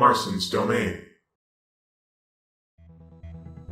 Marston's Domain.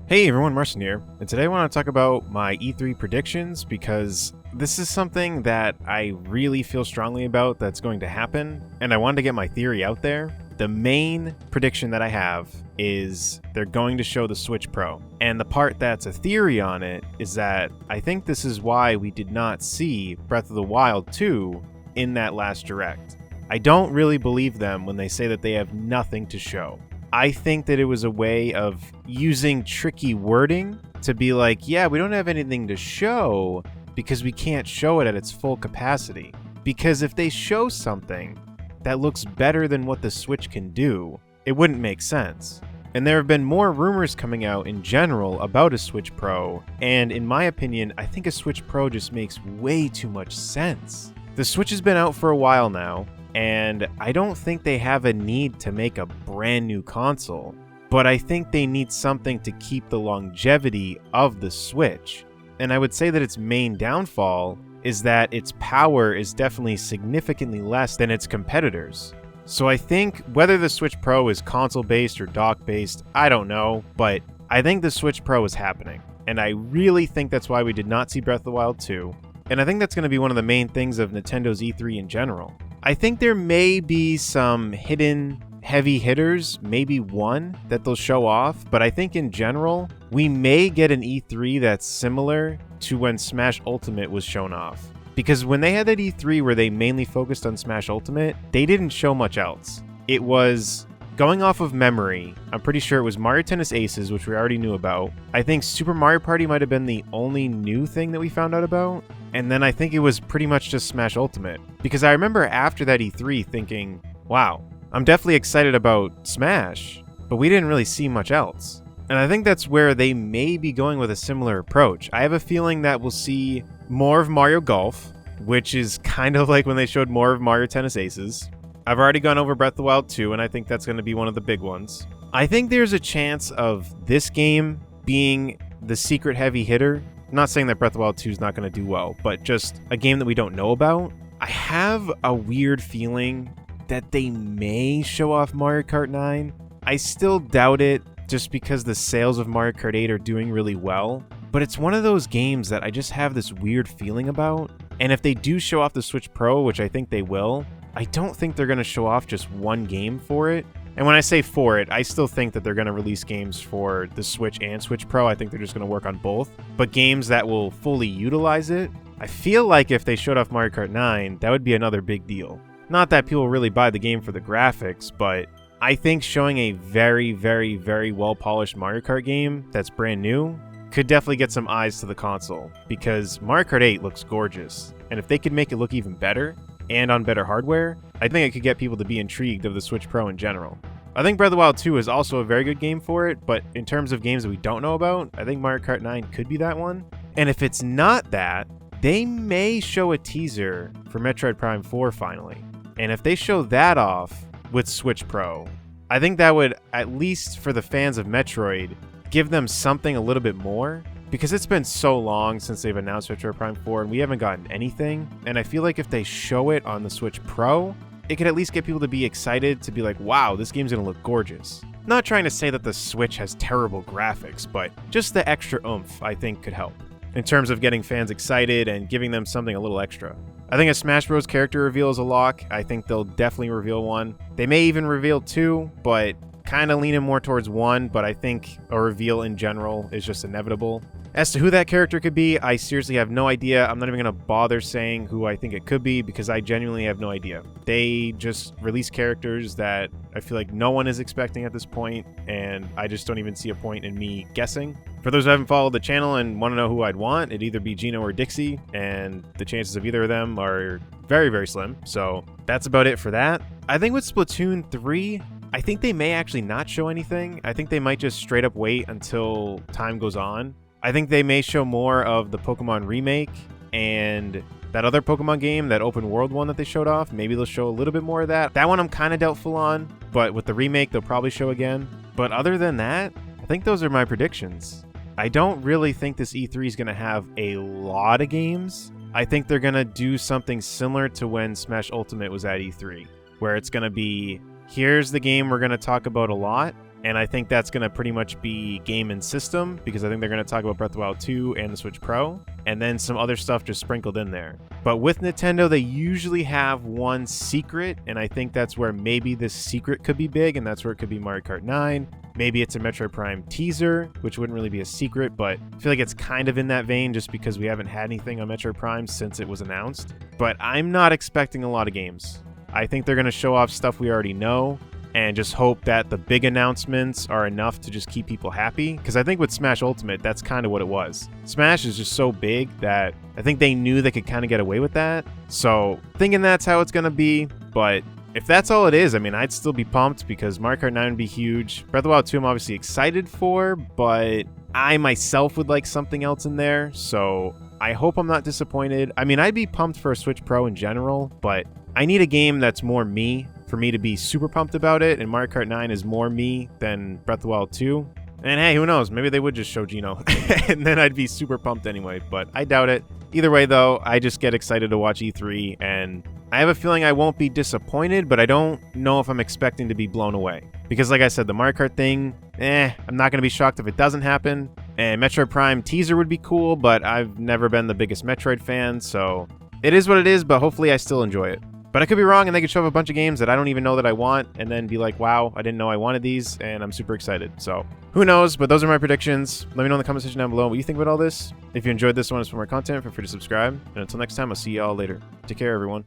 Hey everyone, Marson here, and today I want to talk about my E3 predictions because this is something that I really feel strongly about that's going to happen, and I wanted to get my theory out there. The main prediction that I have is they're going to show the Switch Pro, and the part that's a theory on it is that I think this is why we did not see Breath of the Wild 2 in that last Direct. I don't really believe them when they say that they have nothing to show. I think that it was a way of using tricky wording to be like, yeah, we don't have anything to show because we can't show it at its full capacity. Because if they show something that looks better than what the Switch can do, it wouldn't make sense. And there have been more rumors coming out in general about a Switch Pro, and in my opinion, I think a Switch Pro just makes way too much sense. The Switch has been out for a while now, and I don't think they have a need to make a brand new console, but I think they need something to keep the longevity of the Switch. And I would say that its main downfall is that its power is definitely significantly less than its competitors. So I think whether the Switch Pro is console-based or dock-based, I don't know, but I think the Switch Pro is happening. And I really think that's why we did not see Breath of the Wild 2. And I think that's going to be one of the main things of Nintendo's E3 in general. I think there may be some hidden heavy hitters, maybe one that they'll show off, but I think in general, we may get an E3 that's similar to when Smash Ultimate was shown off. Because when they had that E3 where they mainly focused on Smash Ultimate, they didn't show much else. It was, going off of memory, I'm pretty sure it was Mario Tennis Aces, which we already knew about. I think Super Mario Party might have been the only new thing that we found out about. And then I think it was pretty much just Smash Ultimate. Because I remember after that E3 thinking, wow, I'm definitely excited about Smash, but we didn't really see much else. And I think that's where they may be going with a similar approach. I have a feeling that we'll see more of Mario Golf, which is kind of like when they showed more of Mario Tennis Aces. I've already gone over Breath of the Wild 2, and I think that's going to be one of the big ones. I think there's a chance of this game being the secret heavy hitter. I'm not saying that Breath of the Wild 2 is not going to do well, but just a game that we don't know about. I have a weird feeling that they may show off Mario Kart 9. I still doubt it just because the sales of Mario Kart 8 are doing really well, but it's one of those games that I just have this weird feeling about. And if they do show off the Switch Pro, which I think they will, I don't think they're going to show off just one game for it. And when I say for it, I still think that they're going to release games for the Switch and Switch Pro. I think they're just going to work on both. But games that will fully utilize it, I feel like if they showed off Mario Kart 9, that would be another big deal. Not that people really buy the game for the graphics, but I think showing a very, very, very well-polished Mario Kart game that's brand new could definitely get some eyes to the console. Because Mario Kart 8 looks gorgeous. And if they could make it look even better, and on better hardware, I think it could get people to be intrigued of the Switch Pro in general. I think Breath of the Wild 2 is also a very good game for it, but in terms of games that we don't know about, I think Mario Kart 9 could be that one. And if it's not that, they may show a teaser for Metroid Prime 4 finally. And if they show that off with Switch Pro, I think that would, at least for the fans of Metroid, give them something a little bit more. Because it's been so long since they've announced Metroid Prime 4 and we haven't gotten anything. And I feel like if they show it on the Switch Pro, it could at least get people to be excited to be like, wow, this game's gonna look gorgeous. Not trying to say that the Switch has terrible graphics, but just the extra oomph I think could help. In terms of getting fans excited and giving them something a little extra. I think a Smash Bros. Character reveal is a lock. I think they'll definitely reveal one. They may even reveal two, but kind of leaning more towards one, but I think a reveal in general is just inevitable. As to who that character could be, I seriously have no idea. I'm not even going to bother saying who I think it could be because I genuinely have no idea. They just release characters that I feel like no one is expecting at this point, and I just don't even see a point in me guessing. For those who haven't followed the channel and want to know who I'd want, it'd either be Gino or Dixie, and the chances of either of them are very, very slim. So that's about it for that. I think with Splatoon 3, I think they may actually not show anything. I think they might just straight up wait until time goes on. I think they may show more of the Pokemon remake and that other Pokemon game, that open world one that they showed off. Maybe they'll show a little bit more of that. That one I'm kind of doubtful on, but with the remake, they'll probably show again. But other than that, I think those are my predictions. I don't really think this E3 is going to have a lot of games. I think they're going to do something similar to when Smash Ultimate was at E3, where it's going to be here's the game we're going to talk about a lot. And I think that's going to pretty much be game and system, because I think they're going to talk about Breath of the Wild 2 and the Switch Pro, and then some other stuff just sprinkled in there. But with Nintendo, they usually have one secret, and I think that's where maybe this secret could be big, and that's where it could be Mario Kart 9. Maybe it's a Metroid Prime teaser, which wouldn't really be a secret, but I feel like it's kind of in that vein just because we haven't had anything on Metroid Prime since it was announced. But I'm not expecting a lot of games. I think they're going to show off stuff we already know, and just hope that the big announcements are enough to just keep people happy. Because I think with Smash Ultimate, that's kind of what it was. Smash is just so big that I think they knew they could kind of get away with that. So thinking that's how it's going to be. But if that's all it is, I mean, I'd still be pumped because Mario Kart 9 would be huge. Breath of the Wild 2 I'm obviously excited for, but I myself would like something else in there. So I hope I'm not disappointed. I mean, I'd be pumped for a Switch Pro in general, but I need a game that's more me for me to be super pumped about it, and Mario Kart 9 is more me than Breath of the Wild 2. And hey, who knows? Maybe they would just show Geno, and then I'd be super pumped anyway, but I doubt it. Either way, though, I just get excited to watch E3, and I have a feeling I won't be disappointed, but I don't know if I'm expecting to be blown away. Because like I said, the Mario Kart thing, I'm not going to be shocked if it doesn't happen. And Metroid Prime teaser would be cool, but I've never been the biggest Metroid fan, so it is what it is, but hopefully I still enjoy it. But I could be wrong, and they could show up a bunch of games that I don't even know that I want, and then be like, wow, I didn't know I wanted these, and I'm super excited. So who knows, but those are my predictions. Let me know in the comment section down below what you think about all this. If you enjoyed this one, for more content, feel free to subscribe. And until next time, I'll see y'all later. Take care, everyone.